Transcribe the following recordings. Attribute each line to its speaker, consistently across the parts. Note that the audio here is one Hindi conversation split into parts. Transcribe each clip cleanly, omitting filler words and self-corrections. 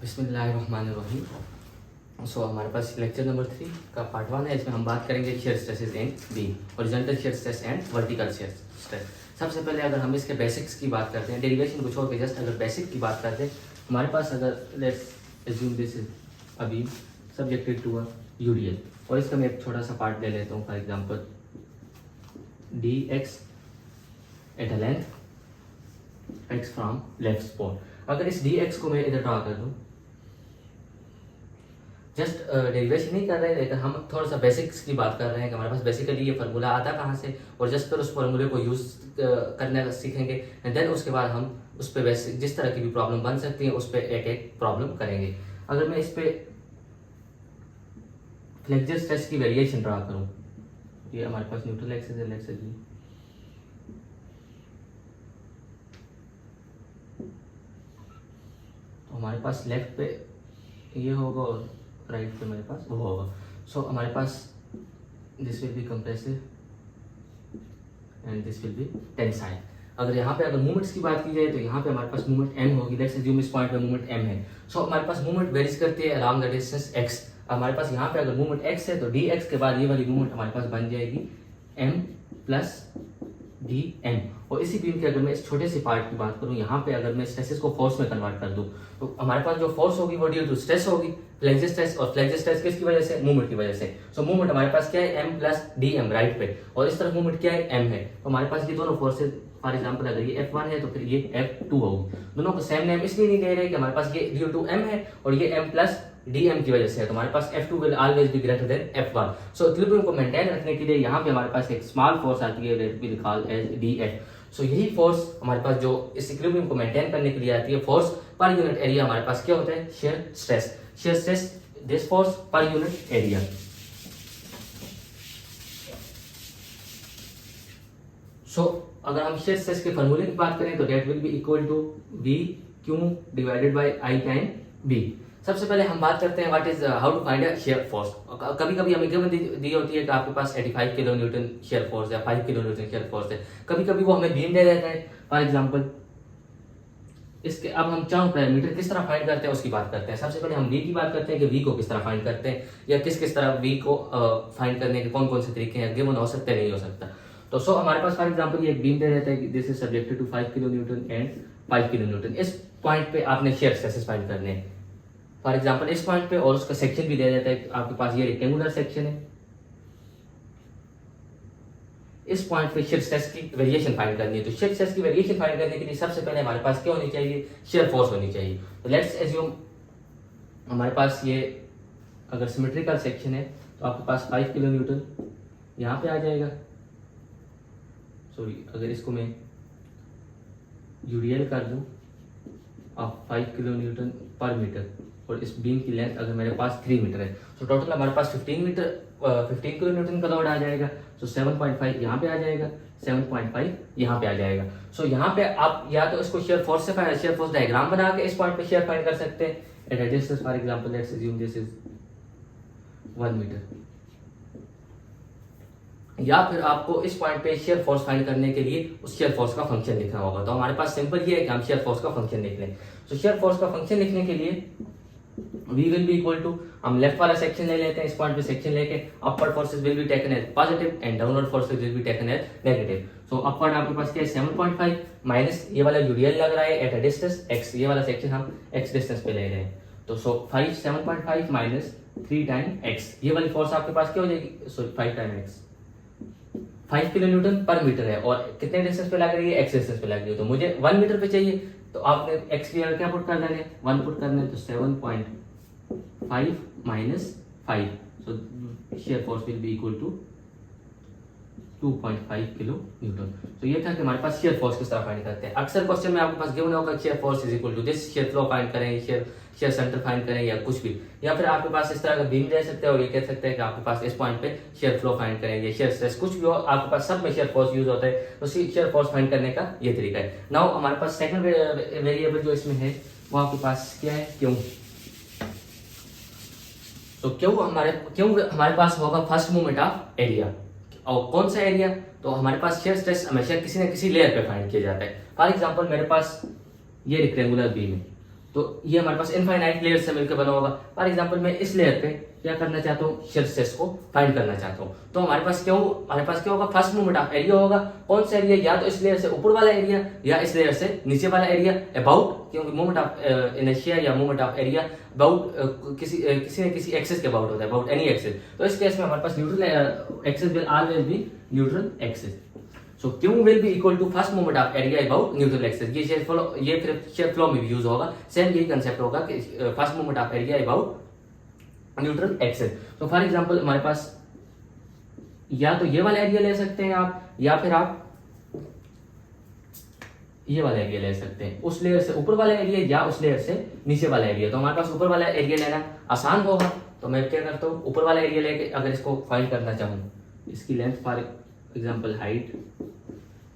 Speaker 1: बिस्मिल्लाहिर्रहमानिर्रहीम। हमारे पास लेक्चर नंबर 3 का पार्ट 1 है। इसमें हम बात करेंगे shear stresses in beam, horizontal shear stress and vertical shear stress. सबसे पहले अगर हम इसके बेसिक्स की बात करते हैं, डेरिवेशन को छोड़ के जस्ट अगर बेसिक की बात करते हैं, हमारे पास अगर let's assume this is a beam subjected to a UDL, और इसका मैं एक छोटा सा पार्ट ले लेता हूँ। For example D x at a length x from left spot. अगर इस डी एक्स को मैं इधर ड्रा कर दूँ, जस्ट डेरिवेशन नहीं कर रहे हैं, लेकिन हम थोड़ा सा बेसिक्स की बात कर रहे हैं कि हमारे पास बेसिकली ये फार्मूला आता कहाँ से, और जस्ट फिर उस फार्मूले को यूज़ करना सीखेंगे। एंड देन उसके बाद हम उस पर बेसिक जिस तरह की भी प्रॉब्लम बन सकती है उस पर एक एक प्रॉब्लम करेंगे। अगर मैं इस पर फ्लेक्सर स्ट्रेस की वेरिएशन ड्रा करूँ, ये हमारे पास न्यूट्रल एक्सिस है, लेट्स एज्यूम तो हमारे पास लेफ्ट पे ये होगा और राइट पे मेरे पास वो होगा। सो हमारे पास this will be compressive and this will be tensile. अगर यहाँ पे अगर मूवमेंट्स की बात की जाए तो यहाँ पे हमारे पास मूवमेंट m होगी। लेट्स एज्यूम इस पॉइंट पे मूवमेंट m है। सो हमारे पास मूवमेंट वेरीज करती है अराउंड द डिस्टेंस x। हमारे पास यहाँ पे अगर मूवमेंट x है तो dx के बाद ये वाली मूवमेंट हमारे पास बन जाएगी m प्लस dm। और इसी बीम के अगर मैं इस छोटे से पार्ट की बात करूँ, यहाँ पे अगर मैं स्ट्रेसेस को फोर्स में कन्वर्ट कर दूँ तो हमारे पास जो फोर्स होगी वो ड्यू टू स्ट्रेस होगी, फ्लेक्सर स्ट्रेस। और फ्लेक्सर स्ट्रेस किसकी वजह से? मूवमेंट की वजह से। सो मूवमेंट हमारे पास क्या है? m प्लस dm राइट पे, और इस तरफ मूवमेंट क्या है? m है। तो हमारे पास ये दोनों फोर्सेज, फॉर एग्जांपल अगर ये F1 है तो फिर ये F2 होगी। दोनों को सेम नेम इसलिए नहीं दे रहे कि हमारे पास ये ड्यू टू m है और ये m प्लस dm की वजह से है, तो हमारे पास F2 will always be greater than F1। So equilibrium को मेंटेन रखने के लिए यहाँ पे हमारे पास एक स्मॉल फोर्स आती है, that will call as dF। So यही फोर्स हमारे पास जो इस इक्विलिब्रियम को मेंटेन करने के लिए आती है, फोर्स पर यूनिट एरिया हमारे पास क्या होता है? Shear stress. Shear stress this force per unit area. So अगर हम शेयर स्ट्रेस के फॉर्मूले की बात करें तो that will be equal to V Q divided by I time B। सबसे पहले हम बात करते हैं what is how to find a shear force. कभी कभी हमें गिवन दी होती है कि आपके पास 85 किलो न्यूटन शेयर फोर्स या 5 किलो न्यूटन शेयर फोर्स है। कभी कभी वो हमें बीम दे देता है। फॉर एग्जांपल इसके अब हम चारों पैरामीटर किस तरह फाइंड करते हैं उसकी बात करते हैं। सबसे पहले हम V की बात करते हैं कि V को किस तरह फाइंड करते हैं, या किस किस तरह V को फाइंड करने के कौन कौन से तरीके हैं, गिवन हो सकता है नहीं हो सकता। तो सो हमारे पास फॉर एग्जांपल ये एक बीम दे देता है कि this is subjected to 5 kilo newton and 5 kilo newton. इस पॉइंट पे आपने शेयर स्ट्रेसेस फाइंड करने हैं फॉर एग्जांपल इस पॉइंट पे, और उसका सेक्शन भी दे देता है। आपके पास ये रेक्टेंगुलर सेक्शन है, इस पॉइंट पे शेयर स्ट्रेस की वेरिएशन फाइंड करनी है। तो शेयर स्ट्रेस की वेरिएशन फाइंड करने के लिए सबसे पहले हमारे पास क्या होनी चाहिए? शेयर फोर्स होनी चाहिए। तो लेट्स एज्यूम हमारे पास ये अगर सिमेट्रिकल सेक्शन है तो आपके पास 5 किलो न्यूटन यहाँ पे आ जाएगा। सॉरी, अगर इसको मैं यूडीएल कर दूं अब 5 किलो न्यूटन पर मीटर, और इस बीम की लेंथ अगर मेरे पास 3 मीटर है तो टोटल हमारे पास 15 किलो न्यूटन का लोड आ जाएगा। तो 7.5 यहाँ पे आ जाएगा, 7.5 यहाँ पे आ जाएगा। सो यहाँ पे आप या तो इसको शेयर फोर्स से शेयर फोर्स डायग्राम बना के इस पॉइंट पे शेयर फाइंड कर सकते हैं। At a distance for example let's assume this is 1 metre, या फिर आपको इस पॉइंट पे शेयर फोर्स फाइंड करने के लिए उस शेयर फोर्स का फंक्शन लिखना होगा। तो हमारे पास सिंपल ये है कि हम शेयर फोर्स का फंक्शन लिख लें। तो शेयर फोर्स का फंक्शन लिखने के लिए V will be equal to, हम लेफ्ट वाला सेक्शन ले लेते हैं, इस पॉइंट पे सेक्शन लेके upper forces will be taken as positive and downward forces will be taken as negative. So upward आपके पास क्या है? 7.5 माइनस ये वाला यूडीएल लग रहा है एट अ डिस्टेंस x, ये वाला सेक्शन हम x डिस्टेंस पे ले रहे हैं। तो सो 7.5 माइनस 3 टाइम x, ये वाली फोर्स आपके पास क्या हो जाएगी? Sorry 5 time x, 5 kilo Newton पर मीटर है, और कितने डिस्टेंस पे लग रही है? x डिस्टेंस पे लग रही है। तो मुझे 1 मीटर पे चाहिए, तो आपने x की जगह क्या पुट कर देंगे? 1 पुट करना है। तो 7.5 minus 5, so shear force will be equal to 2.5 kilo newton. तो ये था कि हमारे पास शेयर फोर्स किस तरह फाइंड करते हैं। अक्सर क्वेश्चन में आपके पास गिवन होगा shear force is equal to this, shear flow find करें, शेयर सेंटर फाइंड करें या कुछ भी, या फिर आपके पास इस तरह का बीम दे सकते हैं और ये कह सकते हैं कि आपके पास इस पॉइंट पे शेयर फ्लो फाइंड करेंगे, शेयर स्ट्रेस कुछ भी हो, आपके पास सब में शेयर फोर्स यूज होता है। तो शेयर फोर्स फाइंड करने का ये तरीका है। नाउ हमारे पास सेकंड वेरिएबल जो इसमें है वो आपके पास क्या है? क्यों। तो क्यों हमारे पास होगा फर्स्ट मूवमेंट ऑफ एरिया। और कौन सा एरिया? तो हमारे पास शेयर स्ट्रेस हमेशा किसी न किसी लेयर पे फाइंड किया जाता है। फॉर एग्जांपल मेरे पास ये रेक्टेंगुलर बीम है तो ये हमारे पास इनफाइनाइट लेयर से मिलकर बना होगा। फॉर एग्जांपल मैं इस लेयर पे क्या करना चाहता हूँ, शेयर स्ट्रेस को फाइंड करना चाहता हूँ। तो हमारे पास क्या होगा, फर्स्ट मोमेंट ऑफ एरिया होगा। कौन सा एरिया, या तो इस लेयर से ऊपर वाला एरिया या इस लेयर से नीचे वाला एरिया अबाउट, क्योंकि मोमेंट ऑफ इनर्शिया या मोमेंट ऑफ एरिया अबाउट किसी न किसी एक्सिस के अबाउट होता है, अबाउट एनी एक्सिस। तो इस केस में हमारे पास neutral axis will always be neutral axis. So Q will be equal to first moment of area about neutral axis। ये फिर शेयर फ्लो में भी यूज होगा। सेम यही कंसेप्ट होगा कि first moment of area about neutral axis. तो फॉर एग्जांपल हमारे पास या तो ये वाला एरिया ले सकते हैं आप, या फिर आप ये वाला एरिया ले सकते हैं, उस लेयर से ऊपर वाला एरिया या उस लेयर से नीचे वाला एरिया। तो हमारे पास ऊपर वाला एरिया लेना आसान होगा, तो मैं क्या करता हूँ, ऊपर वाला एरिया लेके अगर इसको फाइंड करना चाहूँ, इसकी length for example height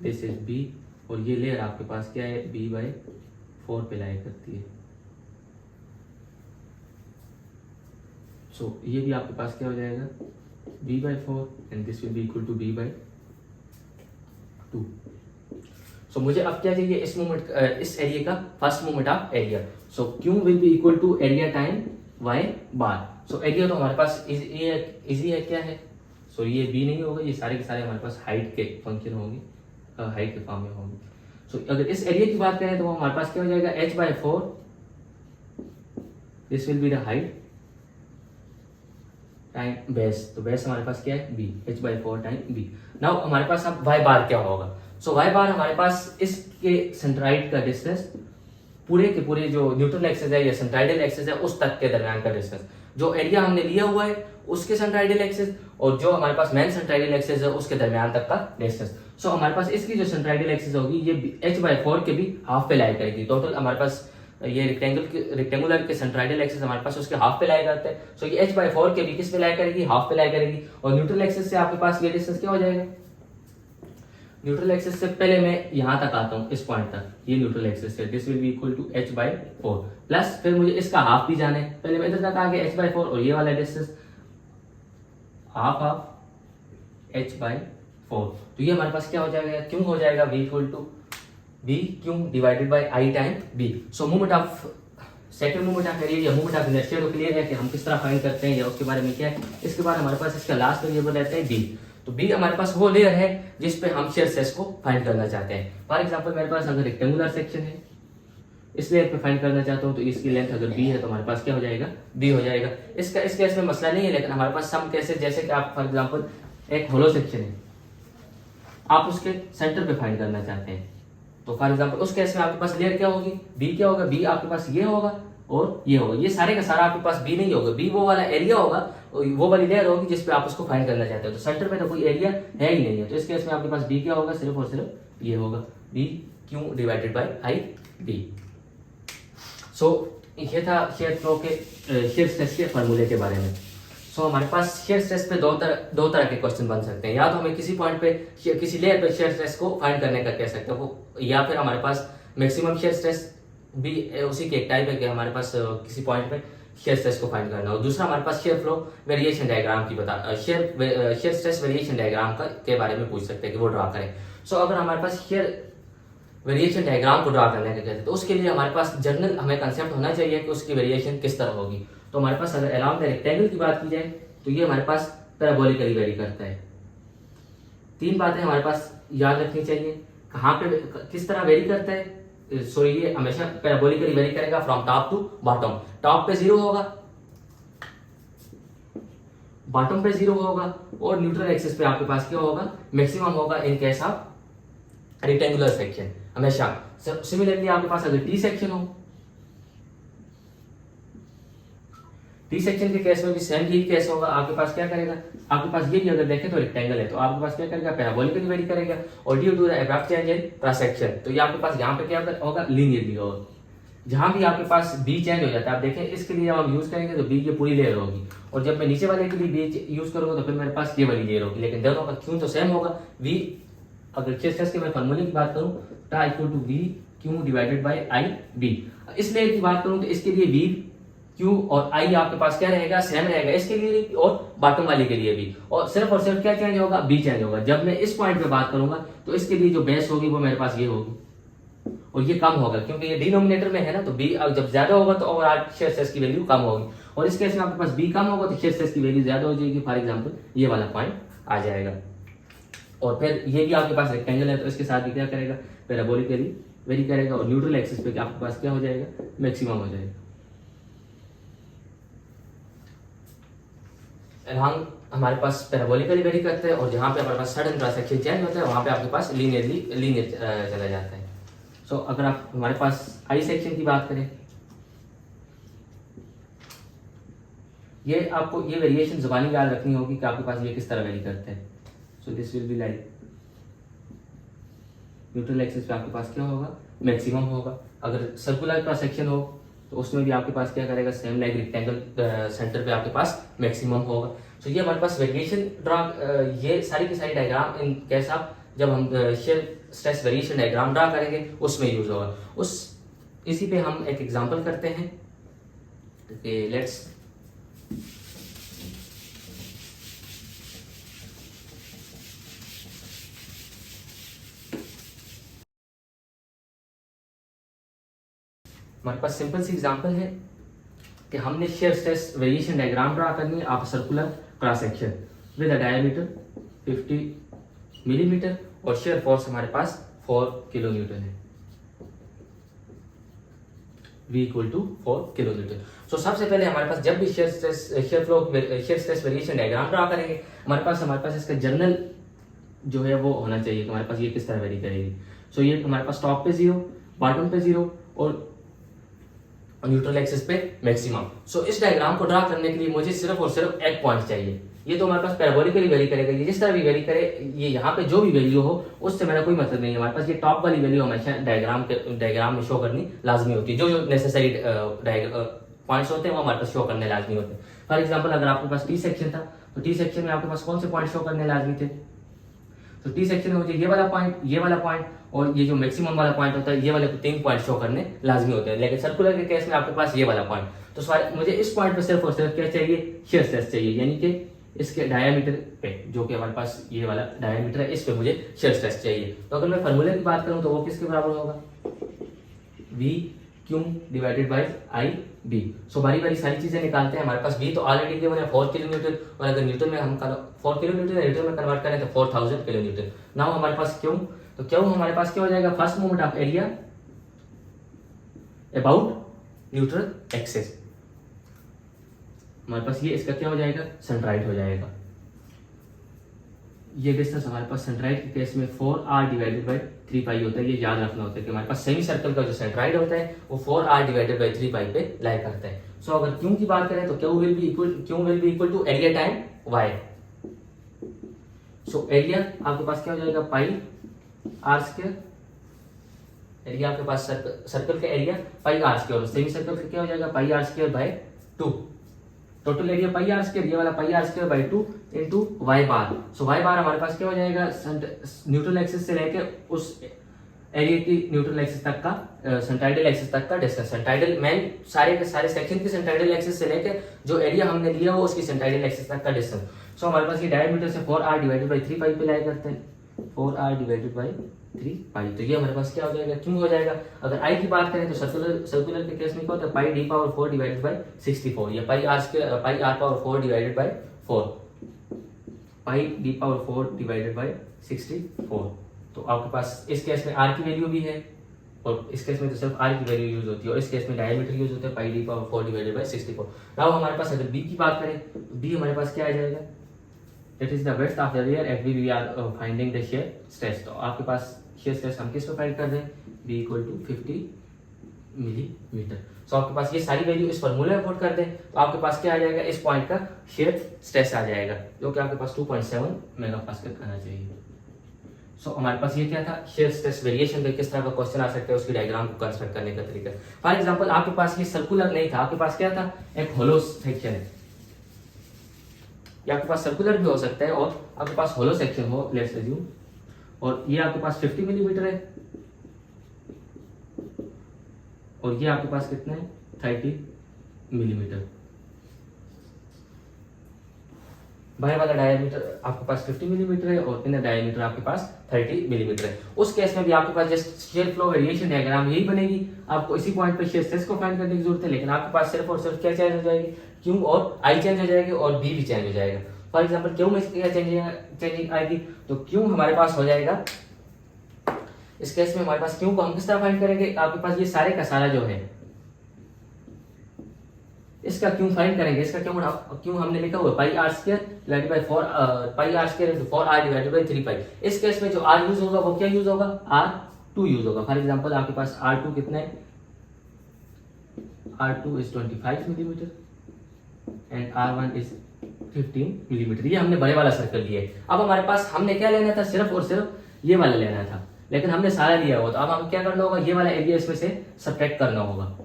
Speaker 1: this is b, और ये लेयर आपके पास क्या है, b/4 पे लाई करती है। सो ये भी आपके पास क्या हो जाएगा, b/4 and this will be equal to b/2। So मुझे अब क्या चाहिए, इस एरिया का first moment of area. So q will be equal to area time y bar. So area तो हमारे पास इजी है, क्या है, सो ये b नहीं होगा, ये सारे के सारे हमारे पास हाइट के फंक्शन होंगे, हाइट के फॉर्म में होंगे। सो अगर इस एरिया की बात करें तो हमारे पास क्या हो जाएगा, h/4 this will be the height time base. तो बेस हमारे पास क्या है, b, h/4 time b। Now हमारे पास अब y बार क्या होगा। सो y बार हमारे पास इसके सेंट्राइड का डिस्टेंस, पूरे के पूरे जो न्यूट्रल एक्सिस है या सेंट्राइडल एक्सिस है उस तक के दरमियान का डिस्टेंस, जो एरिया हमने लिया हुआ है उसके सेंट्राइडल एक्सिस और जो हमारे पास मेन सेंट्राइडल एक्सिस है उसके दरमियान तक का डिस्टेंस। सो हमारे पास इसकी जो सेंट्राइडल एक्सिस होगी ये h/4 के भी हाफ पे लाई करेगी। टोटल हमारे पास ये रेक्टेंगुलर के सेंट्राइडल एक्सिस हमारे पास उसके हाफ पे लाई करते हैं। सो ये h/4 के भी किस पे लाई करेगी, हाफ पे लाई करेगी। और न्यूट्रल एक्सिस से आपके पास ये डिस्टेंस क्या हो जाएगा, न्यूट्रल एक्सिस से पहले मैं यहां तक आता हूं, इस पॉइंट तक, ये न्यूट्रल एक्सिस है, this will be equal to h/4 plus फिर मुझे इसका हाफ भी जाना है। पहले मैं इधर तक आ गया h/4 और ये वाला डिस्टेंस हाफ h/4। तो ये हमारे पास क्या हो जाएगा, क्यों हो जाएगा v इक्वल टू b क्यों divided by i time b। So moment of second moment of area या मोमेंट ऑफ इनर्शिया तो क्लियर है कि हम किस तरह फाइंड करते हैं या उसके बारे में क्या है। इसके बाद हमारे पास इसका लास्ट वेरिएबल रहता है b। तो b हमारे पास वो लेयर है जिस पे हम शेयर स्ट्रेस को फाइंड करना चाहते हैं। फॉर एग्जांपल मेरे पास अगर रेक्टेंगुलर सेक्शन है, इस लेयर पे फाइंड करना चाहता हूँ, तो इसकी लेंथ अगर b है तो हमारे पास क्या हो जाएगा, b हो जाएगा। इसका इस केस में मसला नहीं है, लेकिन हमारे पास सम केस है, जैसे कि आप फॉर एग्जांपल एक होलो सेक्शन है, आप उसके सेंटर पे फाइंड करना चाहते हैं, तो फॉर एग्जांपल उस केस में आपके पास लेयर क्या होगी, b क्या होगा, b आपके पास ये होगा और ये होगा। ये सारे का सारा आपके पास b नहीं होगा, b वो वाला एरिया होगा, वो वाली लेयर होगी जिसपे आप उसको फाइंड करना चाहते हो। तो सेंटर पे तो कोई एरिया है ही नहीं है, तो इस केस में आपके पास b क्या होगा, सिर्फ और सिर्फ ये होगा, b Q divided by I b। सो ये था शेयर फ्लो के शेयर स्ट्रेस के फॉर्मूले के बारे में। सो हमारे पास शेयर स्ट्रेस पे दो तरह के क्वेश्चन बन सकते हैं। या तो हमें किसी पॉइंट पे किसी लेयर पे शेयर स्ट्रेस को फाइंड करने का कह सकते हो, या फिर हमारे पास मैक्सिमम शेयर स्ट्रेस भी उसी की एक टाइप है कि हमारे पास किसी पॉइंट पे शेयर स्ट्रेस को फाइंड करना हो। दूसरा हमारे पास शेयर फ्लो वेरिएशन डायग्राम की शेयर स्ट्रेस वेरिएशन डायग्राम के बारे में पूछ सकते हैं कि वो ड्रा करें। सो अगर हमारे पास शेयर वेरिएशन डायग्राम को ड्रा करने का कहते हैं तो उसके लिए हमारे पास जनरल हमें कंसेप्ट होना चाहिए कि उसकी वेरिएशन किस तरह होगी। तो हमारे पास अगर अराउंड द रेक्टेंगल की बात की जाए तो ये हमारे पास पैराबोलिकली वेरी करता है। तीन बातें हमारे पास याद रखनी चाहिए, कहाँ पे किस तरह वेरी करता है। सॉरी, ये हमेशा पैराबोलिकली वेरी करेगा from top to bottom. Top पे 0 होगा, बॉटम पे 0 होगा और न्यूट्रल एक्सिस पे आपके पास क्या होगा, मैक्सिमम होगा in case of rectangular section हमेशा। सिमिलरली आपके पास अगर टी सेक्शन हो, टी सेक्शन के केस में भी सेम यही केस होगा। आपके पास क्या करेगा, आपके पास ये भी अगर देखें तो रेक्टेंगल है तो आपके पास क्या करेगा, पैराबोलिकली वेरी करेगा। और due to the abrupt change in cross section तो ये आपके पास यहाँ पे क्या होगा, लीनियरली होगा। जहां भी आपके पास बी चेंज हो जाता है, आप देखें इसके लिए हम यूज करेंगे तो बी की पूरी लेयर होगी, और जब मैं नीचे वाले के लिए बी यूज करूंगा तो फिर मेरे पास ये वाली लेयर होगी, लेकिन दोनों का क्यों तो सेम होगा। वी अगर शेयर के मैं फॉर्मूले की बात करूं tau equal to v q divided by I b. इस लेयर की बात करूं तो इसके लिए वी क्यू और आई आपके पास क्या रहेगा, सेम रहेगा इसके लिए और बॉटम वाले के लिए भी। और सिर्फ क्या चेंज होगा, बी चेंज होगा। जब मैं इस पॉइंट पे बात करूंगा तो इसके लिए जो बेस होगी वो मेरे पास ये होगी और ये कम होगा क्योंकि ये डिनोमिनेटर में है ना, तो बी जब ज्यादा होगा तो ओवरऑल शेयर स्ट्रेस की वैल्यू कम होगी, और इस केस में आपके पास बी कम होगा तो शेयर स्ट्रेस की वैल्यू ज्यादा हो जाएगी। फॉर एग्जाम्पल ये वाला पॉइंट आ जाएगा। और फिर ये भी आपके पास रेक्टेंगल है तो इसके साथ भी क्या करेगा, पैराबोलिकली वेरी करेगा, और न्यूट्रल एक्सिस पे आपके पास क्या हो जाएगा, मैक्सिमम हो जाएगा। हम हमारे पास पैराबोलिकली वेरी करते हैं, और जहाँ पे हमारे पास सडन क्रॉस सेक्शन चेंज होता है वहाँ पे आपके पास लीनियर चला जाता है। सो अगर आप हमारे पास आई सेक्शन की बात करें, ये आपको ये वेरिएशन जुबानी याद रखनी होगी कि आपके पास ये किस तरह वेरी करते हैं। So this will be like neutral axis पे आपके पास क्या होगा, मैक्सिमम होगा। अगर सर्कुलर क्रॉस सेक्शन हो तो उसमें भी आपके पास क्या करेगा, सेम लाइक रेक्टेंगल सेंटर पे आपके पास मैक्सिमम होगा। सो ये हमारे पास वेरिएशन ड्रा, ये सारी की सारी डायग्राम इन केस आप जब हम shear stress variation diagram draw करेंगे उसमें यूज होगा। उस इसी पे हम एक एग्जांपल करते हैं कि लेट्स हमारे पास सिंपल सी एग्जांपल है कि हमने shear stress variation diagram draw करनी है आप circular cross section with a diameter 50 millimetre, और शेयर फोर्स हमारे पास 4 किलोन्यूटन है, V इक्वल टू 4 किलोन्यूटन। सो सबसे पहले हमारे पास जब भी shear stress variation diagram draw करेंगे हमारे पास इसका जर्नल जो है वो होना चाहिए कि हमारे पास ये किस तरह वेरी करेगी। सो ये हमारे पास टॉप पे 0, बॉटम पे 0 और न्यूट्रल एक्सिस पे मैक्सिमम। सो इस डायग्राम को ड्रा करने के लिए मुझे सिर्फ और सिर्फ एक पॉइंट चाहिए। ये तो हमारे पास पैराबोलिकली वेरी करेगा, ये जिस तरह भी वेरी करे, ये यहाँ पे जो भी वैल्यू हो उससे मेरा कोई मतलब नहीं है। हमारे पास ये टॉप वाली वैल्यू हमेशा डायग्राम में शो करनी लाजमी होती है। जो जो नेसेसरी पॉइंट्स होते हैं वो हमारे पास शो करने लाजमी होते हैं। फॉर एग्जाम्पल अगर आपके पास टी सेक्शन था तो टी सेक्शन में आपके पास कौन से पॉइंट शो करने लाजमी थे, तो टी सेक्शन में मुझे ये वाला पॉइंट और ये जो मैक्सिमम वाला पॉइंट होता है ये वाले 3 पॉइंट शो करने लाजमी होते हैं। लेकिन सर्कुलर के केस में आपके पास ये वाला पॉइंट, तो मुझे इस पॉइंट पे सिर्फ और सिर्फ क्या चाहिए, शेयर स्ट्रेस चाहिए, यानी कि इसके डायमीटर पे जो कि हमारे पास ये वाला डायमीटर है इस पे मुझे शेयर स्ट्रेस चाहिए। तो अगर मैं फार्मूले की बात करूं तो वो किसके बराबर होगा, V Q divided by I B. So बारी बारी सारी चीजें निकालते हैं। हमारे पास V तो ऑलरेडी गिवन है 4 किलोमीटर, और अगर न्यूटन में हम 4 किलोमीटर न्यूटन में कन्वर्ट करें तो 4000 किलोमीटर। नाउ हमारे पास क्यों, तो क्यों हमारे पास क्या हो जाएगा, first moment of area about neutral axis. हमारे पास ये इसका क्या हो जाएगा, सेंट्राइड हो जाएगा। ये डिस्टेंस हमारे पास सेंट्राइड के केस में 4r डिवाइडेड बाई 3 पाई होता है। ये याद रखना होता है कि हमारे पास सेमी सर्कल का जो सेंट्राइड होता है वो 4r डिवाइडेड बाई 3 पाई पे लाई करता है। सो अगर क्यू की बात करें तो q will be equal to area time y। So area आपके पास क्या हो जाएगा, पाई r स्क्वायर। एरिया आपके पास सर्कल का एरिया पाई r स्क्वायर, और सेमी सर्कल का क्या हो जाएगा, पाई r square by 2। Total area pi r square, ये वाला पाई r square by 2 into y bar. So y बार हमारे पास क्या हो जाएगा, न्यूट्रल एक्सिस से लेके उस एरिया की न्यूट्रल एक्सिस तक का सेंट्राइडल एक्सिस तक का डिस्टेंस। सेंट्राइडल मैन सारे के सारे सेक्शन की सेंट्राइडल एक्सिस से लेके जो एरिया हमने लिया हो उसकी सेंट्राइडल एक्सिस तक का डिस्टेंस। सो हमारे पास ये डायमीटर से 4r डिवाइडेड बाई 3 पाई पे लाई करते हैं, 4r डिवाइडेड बाई 3 पाई। तो ये हमारे पास क्या हो जाएगा, क्यों हो जाएगा। अगर आई की बात करें तो सर्कुलर के केस में क्या होता है, पाई d पावर 4 डिवाइडेड बाई 64, या पाई r power 4 divided by 4, pi d power 4 divided by 64। तो आपके पास इस केस में r की वैल्यू भी है, और इस केस में तो सिर्फ r की वैल्यू यूज होती है, और इस केस में डायमीटर यूज होता है पाई d power 4 divided by 64। Now हमारे पास अगर b की बात करें तो b हमारे पास क्या आ जाएगा, that is the width of the layer at we we are finding the shear stress। तो आपके पास shear stress हम किस पे फाइंड कर रहे हैं, b इक्वल टू 50 मिलीमीटर। सो आपके पास ये सारी वैल्यू इस फॉर्मूले में पुट कर दें तो आपके पास क्या आ जाएगा, इस पॉइंट का shear stress आ जाएगा जो कि आपके पास 2.7 मेगापास्कल आना चाहिए। सो हमारे पास ये क्या था, शेयर स्ट्रेस वेरिएशन पे किस तरह का क्वेश्चन आ सकता है उसकी डायग्राम को कंस्ट्रक्ट करने का तरीका। फॉर एग्जांपल आपके पास ये सर्कुलर नहीं था, आपके पास क्या था, एक होलो सेक्शन है, या आपके पास सर्कुलर भी हो सकता है और आपके पास होलो सेक्शन हो, लेट्स अज्यूम, और ये आपके पास 50 मिलीमीटर है और ये आपके पास कितना है 30 मिलीमीटर। बाहर वाला डायमीटर आपके पास 50 मिलीमीटर है और इनर डायमीटर आपके पास 30 मिलीमीटर है। उस केस में भी आपके पास just shear flow variation diagram यही बनेगी, आपको इसी पॉइंट पे शेयर स्ट्रेस को फाइंड करने की जरूरत है, लेकिन आपके पास सिर्फ और सिर्फ क्या चेंज हो जाएगी, क्यू और आई चेंज हो जाएगी और बी भी चेंज हो जाएगा। फॉर एग्जाम्पल क्यू में क्या चेंजिंग आएगी, तो क्यू हमारे पास हो जाएगा, इस केस में हमारे पास क्यू को हम किस तरह फाइंड करेंगे, आपके पास ये सारे का सारा जो है इसका क्यों फाइंड करेंगे, इसका क्यों हमने लिखा हुआ pi R square divided by 4 pi R square into 4r divided by 3 pi. इस केस में जो r यूज होगा वो क्या यूज होगा, r2 यूज होगा। फॉर एग्जांपल आपके पास r2 कितना है, r2 is 25 millimetre and r1 is 15 millimetre. ये हमने बड़े वाला सर्कल लिया है। अब हमारे पास हमने क्या लेना था, सिर्फ और सिर्फ ये वाला लेना था, लेकिन हमने सारा लिया हुआ, तो अब हमें क्या करना होगा, ये वाला एरिया इसमें से सब्ट्रैक्ट करना होगा।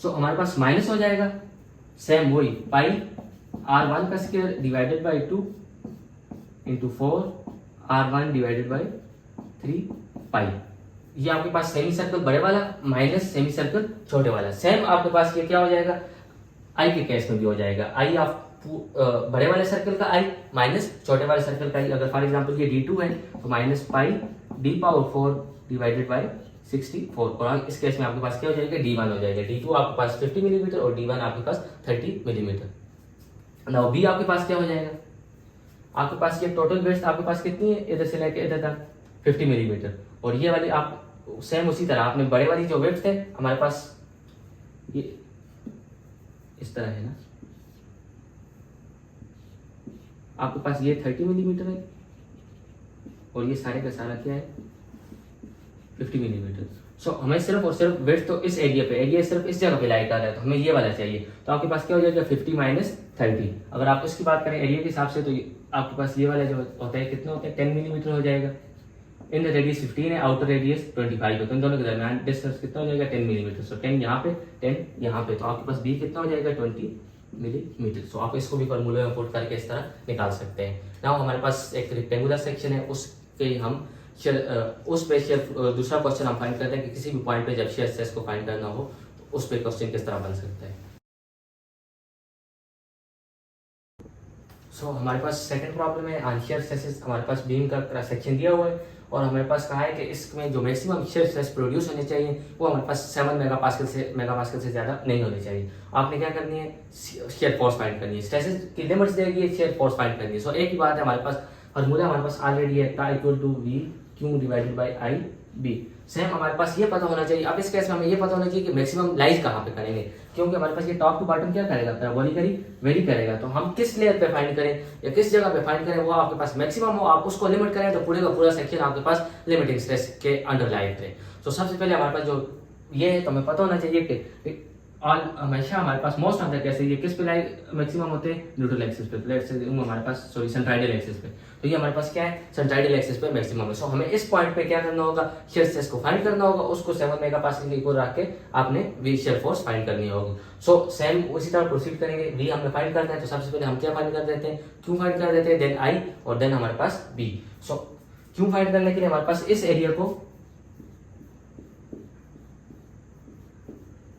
Speaker 1: सो हमारे पास माइनस हो जाएगा, सेम वही पाई r1 का square divided by 2 into 4 r1 divided by 3 पाई। ये आपके पास सेमी सर्कल बड़े वाला माइनस सेमी सर्कल छोटे वाला। सेम आपके पास ये क्या हो जाएगा, आई के केस में भी हो जाएगा, आई आप बड़े वाले सर्कल का आई माइनस छोटे वाले सर्कल का आई। अगर फॉर एग्जांपल ये d2 है तो minus pi d power 4 divided by 64, और इस केस में आपके पास क्या हो जाएगा, d1 हो जाएगा। d2 आपके पास 50 मिलीमीटर और d1 आपके पास 30 मिलीमीटर। नाउ b आपके पास क्या हो जाएगा, आपके पास ये टोटल वेट्स आपके पास कितनी है, इधर से लेके इधर तक 50 मिलीमीटर, और ये वाली आप सेम उसी तरह आपने बड़े वाली जो वेट्स है हमारे पास ये इस तरह है ना, आपके पास ये 30 मिलीमीटर है और ये सारे का सारा क्या है 50 मिलीमीटर। सो हमें सिर्फ और सिर्फ वेट तो इस एरिया सिर्फ इस जगह पे लाई कर रहा है, तो हमें ये वाला चाहिए। तो आपके पास क्या हो जाएगा 50 माइनस 30। अगर आप इसकी बात करें एरिया के हिसाब से, तो आपके पास ये वाला जो होता है कितना होता है 10 मिलीमीटर हो जाएगा। इन द रेडियस 15 है, आउटर रेडियस 25 है, तो इन दोनों के दरमियान डिस्टेंस कितना हो जाएगा 10 मिलीमीटर। सो 10 यहाँ पे 10 यहाँ पे, तो आपके पास बी कितना हो जाएगा 20 मिलीमीटर। सो आप इसको भी फॉर्मूले में पुट करके इस तरह निकाल सकते हैं। नाउ हमारे पास एक रेक्टेंगुलर सेक्शन है, उसके हम उस पे दूसरा क्वेश्चन हम फाइंड करते हैं कि किसी भी पॉइंट पे जब शेयर स्ट्रेस को फाइंड करना हो तो उस पे क्वेश्चन किस तरह बन सकता है। सो हमारे पास सेकंड प्रॉब्लम है, अनशियर स्ट्रेसेस। हमारे पास बीम का क्रॉस सेक्शन दिया हुआ है और हमारे पास कहा है कि इसमें जो मैक्सिमम शेयर स्ट्रेस प्रोड्यूस होने चाहिए वो हमारे पास 7 मेगापास्कल से ज़्यादा नहीं होने चाहिए। आपने क्या करनी है, शेयर फोर्स फाइंड करनी है, स्ट्रेसेस की लिमिट्स देगी, शेयर फोर्स फाइंड करनी है। सो एक ही बात है, हमारे पास फॉर्मूला हमारे पास ऑलरेडी है, tau equal to v q divided by I b. Same हमारे पास ये पता होना चाहिए। अब इस केस में हमें ये पता होना चाहिए कि मैक्सिमम लाइज कहाँ पे करेंगे, क्योंकि हमारे पास ये टॉप टू बॉटम क्या करेगा, पैराबोलिकली वेरी करेगा। तो हम किस लेयर पे फाइंड करें या किस जगह पे फाइंड करें, वो आपके पास मैक्सिमम हो, आप उसको लिमिट करें तो पूरे का पूरा सेक्शन आपके पास लिमिटिंग स्ट्रेस के अंडर लाई करे। तो सबसे पहले हमारे पास जो ये है, तो हमें पता होना चाहिए कि हमेशा हमारे पास मोस्ट ऑफ द केसेस ये किस पे लाई मैक्सिमम होते हैं, न्यूट्रल एक्सिस पे, प्लेट से हमारे पास सॉरी सेंट्राइडल एक्सिस पे। तो ये हमारे पास क्या है, सेंट्राइडल एक्सिस पे मैक्सिमम है। सो हमें इस पॉइंट पे क्या करना होगा, शेयर स्ट्रेस को फाइंड करना होगा, उसको 7 मेगापास्कल के इक्वल रख के आपने वी शेयर फोर्स फाइंड करनी होगी। सो सेम उसी तरह प्रोसीड करेंगे। वी हमें फाइंड करना है, तो सबसे पहले हम क्या फाइंड कर देते हैं, क्यू फाइंड कर देते हैं, देन आई और देन हमारे पास बी। सो क्यू फाइंड करने के लिए हमारे पास इस एरिया को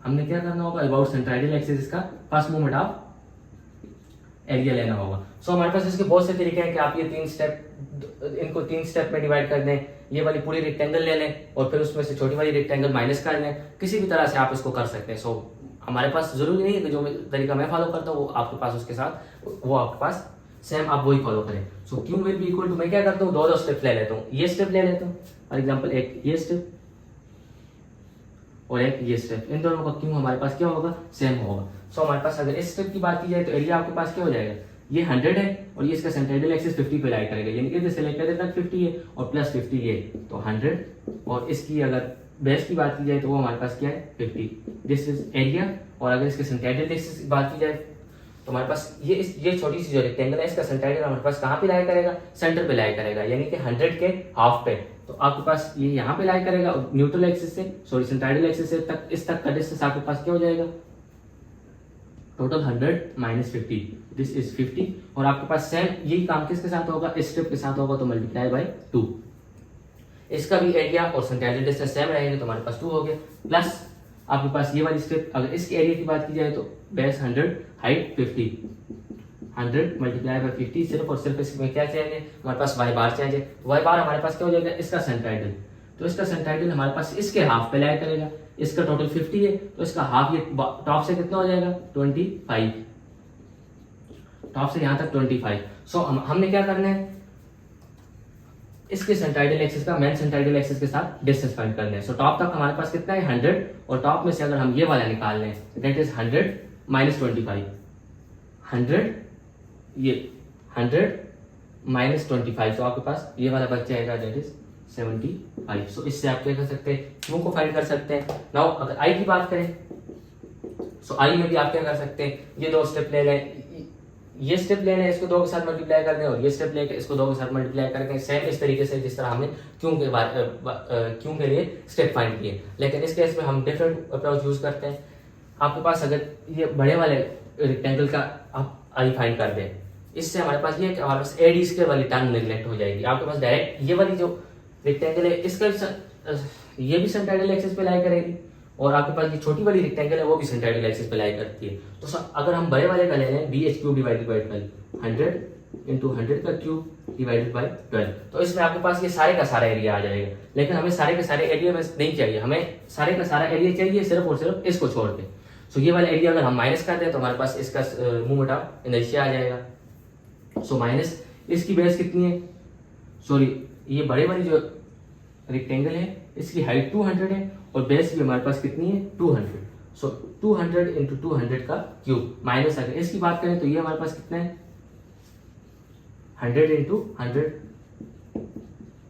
Speaker 1: हमने क्या करना होगा, अबाउट सेंट्राइडल एक्सिस इसका फर्स्ट मोमेंट ऑफ एरिया लेना होगा। सो हमारे पास इसके बहुत से तरीके हैं कि आप ये 3 स्टेप, इनको 3 स्टेप में डिवाइड कर दें, ये वाली पूरी रेक्टेंगल ले लें और फिर उसमें से छोटी वाली रेक्टेंगल माइनस कर लें, किसी भी तरह से आप इसको कर सकते हैं। सो हमारे पास जरूरी नहीं है कि जो तरीका मैं फॉलो करता हूँ वो आपके पास उसके साथ वो आपके पास सेम आप वही फॉलो करें। So Q will be equal to, मैं क्या करता हूँ, 2 स्टेप ले लेता हूँ, ये स्टेप ले लेता हूँ फॉर एग्जाम्पल, एक ये स्टेप और एक ये स्टेप, इन दोनों का क्यू हमारे पास क्या होगा, सेम होगा। सो हमारे पास अगर इस स्टेप की बात की जाए तो एरिया आपके पास क्या हो जाएगा, ये 100 है और ये इसका सेंट्राइडल एक्सिस 50 पे लाई करेगा, यानी इधर से लेकर इधर तक 50 है और प्लस 50 ये, तो 100। और इसकी अगर बेस की बात की जाए तो वो हमारे पास क्या है 50, दिस इज एरिया। और अगर इसके सेंट्राइडल एक्सिस की बात की जाए तो हमारे पास ये छोटी सी जो रेक्टेंगल है इसका सेंट्राइडल हमारे पास कहाँ पे लाई करेगा, सेंटर पे लाई करेगा, यानी कि 100 के हाफ पे। तो आपके पास ये यहाँ पे लाई करेगा और न्यूट्रल एक्सिस से सॉरी सेंट्राइडल एक्सिस से तक इस तक का डिस्टेंस आपके पास क्या हो जाएगा, टोटल 100 माइनस 50, दिस इज 50। और आपके पास सेम यही काम किसके साथ होगा, इस स्टेप के साथ होगा, तो मल्टीप्लाई बाय 2। इसका भी एरिया और सेंट्राइडल डिस्टेंस सेम रहेंगे तो हमारे पास 2 हो गया, प्लस आपके पास ये वाली स्टेप, अगर इसके एरिया की बात की जाए तो बेस 100 हाइट 50, 100 मल्टीप्लाई बाय 50, सिर्फ और सिर्फ इसमें क्या चेंज है, हमारे पास वाई बार चेंज है। वाई बार हमारे पास क्या हो जाएगा, इसका सेंट्राइडल, तो इसका सेंट्राइडल हमारे पास इसके हाफ पे लाई करेगा, इसका टोटल 50 है तो इसका हाफ ये टॉप से कितना हो जाएगा 25, टॉप से यहाँ तक 25। सो हमने क्या करना है, इसके सेंट्राइडल एक्सिस का मेन सेंट्राइडल एक्सिस के साथ डिस्टेंस फाइंड करना है। सो टॉप तक हमारे पास कितना है 100, और टॉप में से अगर हम ये वाला निकाल लें दैट इज 100 माइनस 25, 100 ये 100 माइनस 25, तो आपके पास ये वाला बच जाएगा दैट इज 75। सो इससे आप क्या कर सकते हैं, क्यू को फाइंड कर सकते हैं। नाउ अगर आई की बात करें, सो आई में भी आप क्या कर सकते हैं, ये दो स्टेप ले लें, ये स्टेप ले लें, इसको 2 के साथ मल्टीप्लाई कर दें, और ये स्टेप लेके इसको 2 के साथ मल्टीप्लाई करके सेम इस तरीके से जिस तरह हमने क्यों के लिए स्टेप फाइंड किए। लेकिन इस केस में हम डिफरेंट अप्रोच यूज करते हैं। आपके पास अगर ये बड़े वाले रेक्टेंगल का आप आई फाइंड कर दें, इससे हमारे पास ये हमारे पास एडी स्क्वायर वाली टर्म नेग्लेक्ट हो जाएगी। आपके पास डायरेक्ट ये वाली जो रेक्टेंगल है इसका ये भी सेंट्राइडल एक्सिस पे लाई करेगी, और आपके पास ये छोटी वाली रेक्टेंगल है वो भी सेंट्राइडल एक्सिस पे लाई करती है। तो अगर हम बड़े वाले का ले लें bh cube divided by 12, 100 into 100 का क्यूब डिवाइडेड बाई 12, तो इसमें आपके पास ये सारे का सारा एरिया आ जाएगा। लेकिन हमें सारे के सारे एरिया में नहीं चाहिए, हमें सारे का सारा एरिया चाहिए सिर्फ और सिर्फ इसको छोड़ के। सो ये वाला एरिया अगर हम माइनस कर दें तो हमारे पास इसका मूवमेंट ऑफ इनर्शिया आ जाएगा। सो माइनस इसकी बेस कितनी है, सॉरी ये बड़े वाली जो रेक्टेंगल है इसकी हाइट 200 है और बेस भी हमारे पास कितनी है 200। सो 200 इंटू 200 का क्यूब माइनस अगर इसकी बात करें तो ये हमारे पास कितना है 100 इंटू 100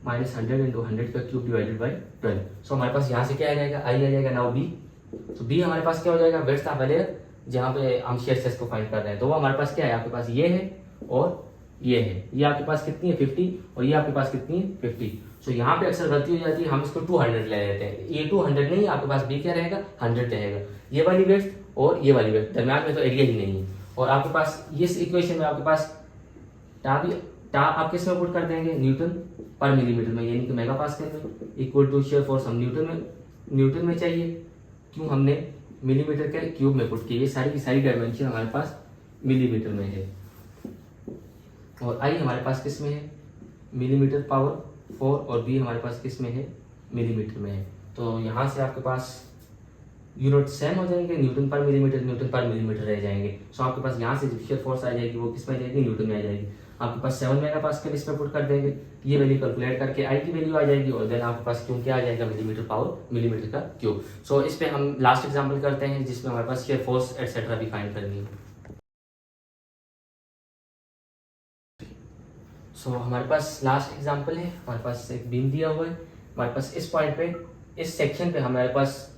Speaker 1: माइनस 100 इंटू 100 का क्यूब डिवाइडेड बाई 12। सो हमारे पास यहाँ से क्या आ जाएगा, आई आ जाएगा। नाउ बी, तो बी हमारे पास क्या हो जाएगा, विड्थ ऑफ लेयर, जहाँ पे हम शेयर स्ट्रेस को फाइंड कर रहे हैं। तो वो हमारे पास क्या है, आपके पास ये है और ये है, ये आपके पास कितनी है 50 और ये आपके पास कितनी है 50। सो यहाँ पे अक्सर गलती हो जाती है, हम इसको 200 ले लेते हैं, ये 200 नहीं, आपके पास बी क्या रहेगा 100 रहेगा। ये वाली विड्थ और ये वाली विड्थ, दरम्यान में तो एरिया ही नहीं है। और आपके पास इस इक्वेशन में आपके पास टा आप किस में पुट कर देंगे, न्यूटन पर मिलीमीटर में, यानी कि मेगा पास्कल में, इक्वल टू शेयर फोर्स हम न्यूटन में चाहिए, क्यों हमने मिलीमीटर के क्यूब में पुट किए। ये सारी की सारी डायमेंशन हमारे पास मिलीमीटर में है, और आई हमारे पास किस में है मिलीमीटर पावर 4, और बी हमारे पास किस में है मिलीमीटर में है। तो यहाँ से आपके पास यूनिट सेम हो जाएंगे, न्यूटन पर मिलीमीटर रह जाएंगे। सो आपके पास यहाँ से जो शेयर फोर्स आ जाएगी वो किस में आ जाएगी, न्यूटन में आ जाएगी। आपके पास 7 मेगा पास्कल इसमें पुट कर देंगे, ये वैल्यू कैलकुलेट करके आई की वैल्यू आ जाएगी, और देन आपके पास क्यों क्या आ जाएगा मिलीमीटर पावर मिलीमीटर का क्यूब। सो इस पे हम लास्ट एग्जांपल करते हैं जिसमें हमारे पास शेयर फोर्स एटसेट्रा भी फाइंड करनी है। सो हमारे पास लास्ट एग्जांपल है, हमारे पास एक बीम दिया हुआ है, हमारे पास इस पॉइंट पे इस सेक्शन पे हमारे पास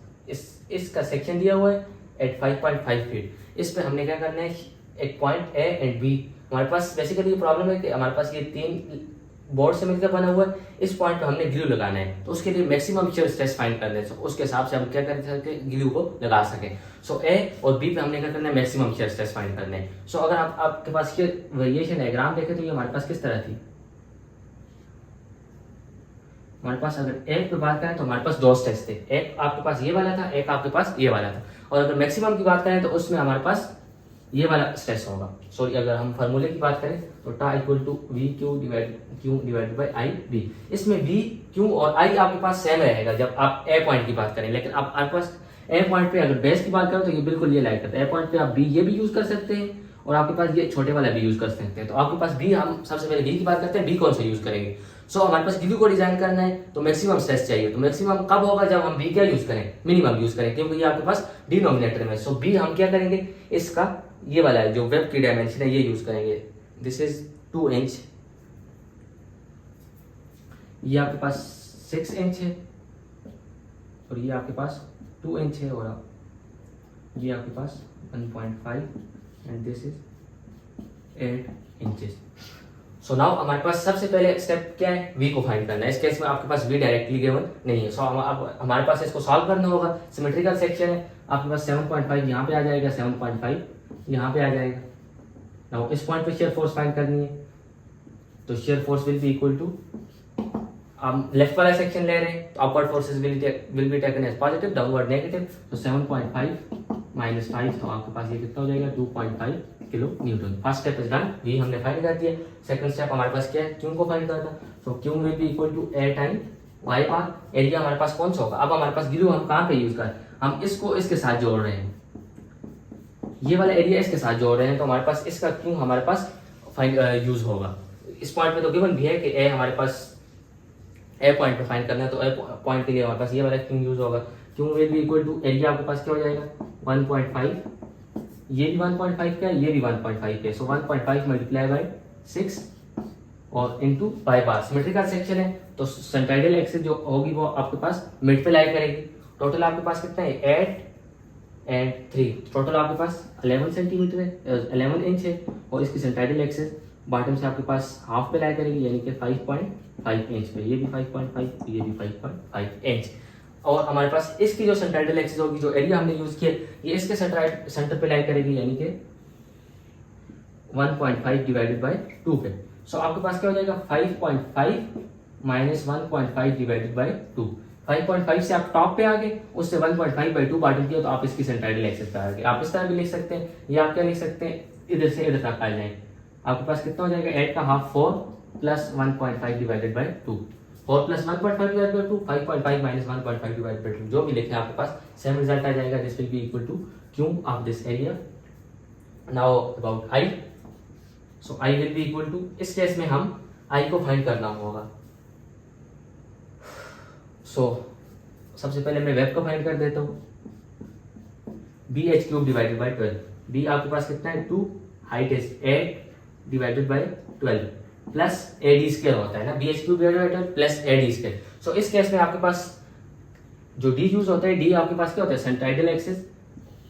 Speaker 1: इसका सेक्शन दिया हुआ है एट 5.5 फीट। इस पे हमने क्या करना है, एक पॉइंट ए एंड बी, हमारे पास बेसिकली ये प्रॉब्लम है कि हमारे पास ये 3 बोर्ड से मिलकर बना हुआ है, इस पॉइंट पे हमने ग्लू लगाना है, तो उसके लिए मैक्सिमम शियर स्ट्रेस फाइंड करना है। उसके हिसाब से हम क्या कर सके, ग्लू को लगा सके। सो ए और बी पे हमने क्या करना है, मैक्सिमम शियर स्ट्रेस फाइंड करना है। सो अगर आपके पास ये वेरिएशन डायग्राम देखें तो ये हमारे पास किस तरह थी, हमारे पास अगर एक पे बात करें तो हमारे पास 2 स्ट्रेस थे, एक आपके पास ये वाला था, एक आपके पास ये वाला था। और अगर मैक्सिमम की बात करें तो उसमें हमारे पास ये वाला स्ट्रेस होगा। सॉरी अगर हम फार्मूले की बात करें तो tau equal to v q divided by I b. इसमें वी क्यू और आई आपके पास सेम रहेगा जब आप ए पॉइंट की बात करें, लेकिन आप आपके पास ए पॉइंट पे अगर बेस की बात करें तो ये बिल्कुल ये लाइक करता है। ए पॉइंट पे आप बी ये भी यूज कर सकते हैं और आपके पास ये छोटे वाला भी यूज कर सकते हैं। तो आपके पास बी, हम सबसे पहले बी की बात करते हैं, बी कौन सा यूज करेंगे। सो हमारे पास ग्लू को डिजाइन करना है तो मैक्सिमम स्ट्रेस चाहिए, तो मैक्सिमम कब होगा, जब हम बी क्या यूज करें, मिनिमम यूज करें, क्योंकि ये आपके पास डिनोमिनेटर में। सो बी हम क्या करेंगे, इसका ये वाला है जो वेब की डायमेंशन है ये यूज करेंगे, दिस इज 2 इंच, ये आपके पास 6 इंच है और ये आपके पास 2 इंच है, और ये आपके पास 1.5 and this is 8 inches. So now हमारे पास सबसे पहले स्टेप क्या है, वी को फाइंड करना है। इस केस में आपके पास वी डायरेक्टली गिवन नहीं है। सो हमारे पास इसको सॉल्व करना होगा। सिमेट्रिकल सेक्शन है, आपके पास 7.5 यहाँ पे आ जाएगा, 7.5 यहाँ पे आ जाएगा। नाउ इस पॉइंट पे शेयर फोर्स फाइंड करनी है, तो shear force will be equal to, हम लेफ्ट वाला सेक्शन ले रहे हैं तो upward forces will be taken as positive, downward negative. तो 7.5 -5, तो आपके पास ये कितना हो जाएगा 2.5 kilo newton. First step is done, we हमने फाइंड कर दिया। सेकंड स्टेप हमारे पास क्या है, क्यू को फाइंड करना। तो q will be equal to a time y bar. Area हमारे पास कौन सा होगा, अब हमारे पास ग्लू हम कहाँ पे यूज कर, हम इसको इसके साथ जोड़ रहे हैं, ये वाला एरिया इसके साथ जोड़ रहे हैं, तो हमारे पास इसका क्यू हमारे पास यूज होगा। इस पॉइंट पे तो गिवन भी है कि ए हमारे पास ए पॉइंट पे फाइंड करना है, तो ए पॉइंट के लिए हमारे पास ये वाला क्यू यूज होगा। Q will be equal to area आपके पास क्या हो जाएगा 1.5, ये भी 1.5 का है, ये भी 1.5 का है, सो 1.5 मल्टीप्लाई बाय 6 और इनटू बाय बार। सिमेट्रिकल सेक्शन है तो सेंट्राइडल एक्सिस जो होगी वो आपके पास मिड पे लाई करेगी। टोटल आपके पास कितना है 8 एंड 3, टोटल आपके पास 11 सेंटीमीटर है, 11 इंच है, और इसकी सेंट्राइडल एक्सिस बॉटम से आपके पास हाफ पे लाई करेगी, यानी कि 5.5 इंच पे, ये भी 5.5, ये भी 5.5 इंच। और हमारे पास इसकी जो सेंट्राइडल एक्सिस होगी, जो एरिया हमने यूज किया, ये इसके सेंटर पे लाई करेगी, यानी कि 1.5 डिवाइडेड बाय 2 पे। सो आपके पास क्या हो जाएगा 5.5 माइनस 1.5 डिवाइडेड बाय 2। 5.5 से आप टॉप पे आ गए, उससे 1.5 बाई 2 बांट दिया, तो आप इसकी सेंट्राइडल एक्सिस पे आ गए। आप इस तरह भी लिख सकते हैं, या आप क्या लिख सकते हैं, इधर से इधर तक आ जाए। आपके पास कितना हो जाएगा 8 का half 4 plus 1.5 divided by 2, 4 plus 1.5 divided by 2, 5.5 minus 1.5 divided by 2, जो भी लिखे आपके पास सेम रिजल्ट आ जाएगा। This will be equal to q of this area. Now about I, so I will be equal to, इस केस में हम आई को फाइंड करना होगा। सो सबसे पहले मैं वेब को फाइंड कर देता हूँ, BH³ डिवाइडेड बाय 12, बी आपके पास कितना है 2, height is 8 divided by 12 plus AD² होता है ना, BH³ divided by 12 plus AD²। सो इस केस में आपके पास जो D यूज होता है, D आपके पास क्या होता है सेंट्राइडल एक्सिस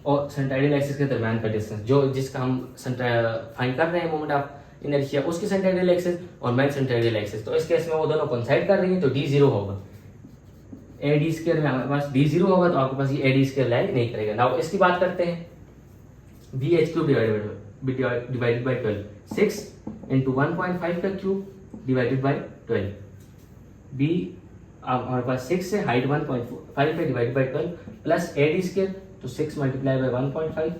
Speaker 1: और सेंट्राइडल एक्सिस के दरमियान का डिस्टेंस, जो जिसका हम फाइंड कर रहे हैं मोमेंट ऑफ इनर्शिया, उसकी सेंट्राइडल एक्सिस और मेन सेंट्राइडल एक्सिस। तो इस केस में वो दोनों कोइंसाइड कर रही हैं, तो D 0 होगा। AD² में हमारे पास D 0 होगा, तो आपके पास ये AD² लाई नहीं करेगा। नाउ इसकी बात करते हैं, BH³ डिवाइडेड बाय 12, 6 इंटू 1.5 का क्यूब डिवाइडेड बाय 12, B हमारे पास 6 से हाइट 1.5 पे डिवाइडेड बाय 12 प्लस AD², तो 6 मल्टीप्लाई बाय 1.5,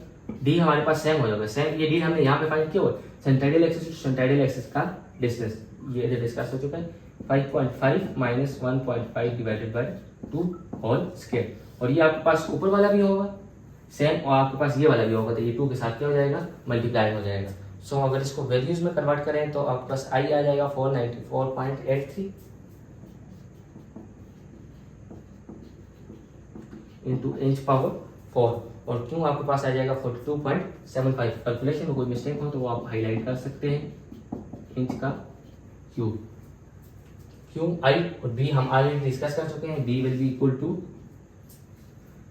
Speaker 1: D हमारे पास सेम हो जाएगा, सेम ये D हमने यहाँ पे फाइंड किया हुआ, centroidal axis to centroidal axis का डिस्टेंस ये डिस्कस हो चुका है, 5.5 minus 1.5 divided by 2 whole square. और ये आपके पास ऊपर वाला भी होगा सेम, और आपके पास ये वाला भी होगा, तो ये 2 के साथ क्या हो जाएगा मल्टीप्लाई हो जाएगा। सो अगर इसको वैल्यूज में कन्वर्ट करें तो आपके पास आई आ जाएगा 494.83 इंटू इंच पावर 4, और क्यों आपके पास आ जाएगा 42.75। कैलकुलेशन में कोई मिस्टेक हो तो वो आप हाईलाइट कर सकते हैं, इंच का क्यूब। क्यू आई और बी हम ऑलरेडी डिस्कस कर चुके हैं, b will be equal to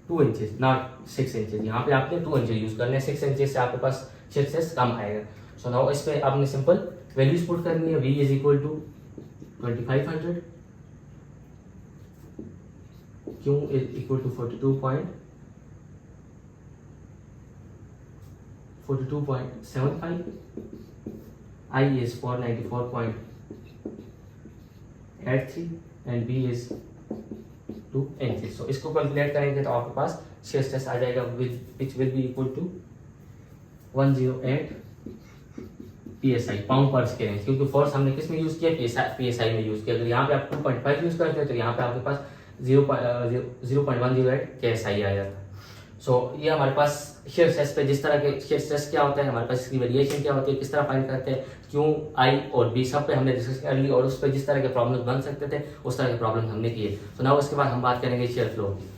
Speaker 1: 2 inches not 6 inches. यहाँ पे आपने 2 इंचेस यूज करने हैं, 6 इंचेस से आपके पास 6 से कम आएगा। सो नाउ इस पे आपने सिंपल वैल्यूज पुट करनी है, v is equal to 2500, q is equal to 42.75, i is 494.83 and b is 2 inches. So इसको कैलकुलेट करेंगे तो आपके पास shear stress आ जाएगा which will be equal to 108 PSI pound पर स्क्वायर इंच, क्योंकि फोर्स हमने किस में यूज किया PSI में यूज किया। अगर यहाँ पे आप 2.5 यूज करते हैं तो यहाँ पे आपके पास 0.108 KSI आ जाता है। सो ये हमारे पास shear stress पे जिस तरह के shear stress क्या होता है, हमारे पास इसकी वेरिएशन क्या होती है, किस तरह फाइंड करते हैं, क्यों आई और बी सब पे हमने डिस्कस कर ली, और उस पर जिस तरह के प्रॉब्लम बन सकते थे उस तरह के प्रॉब्लम हमने किए। तो नाउ उसके बाद हम बात करेंगे shear फ्लो की।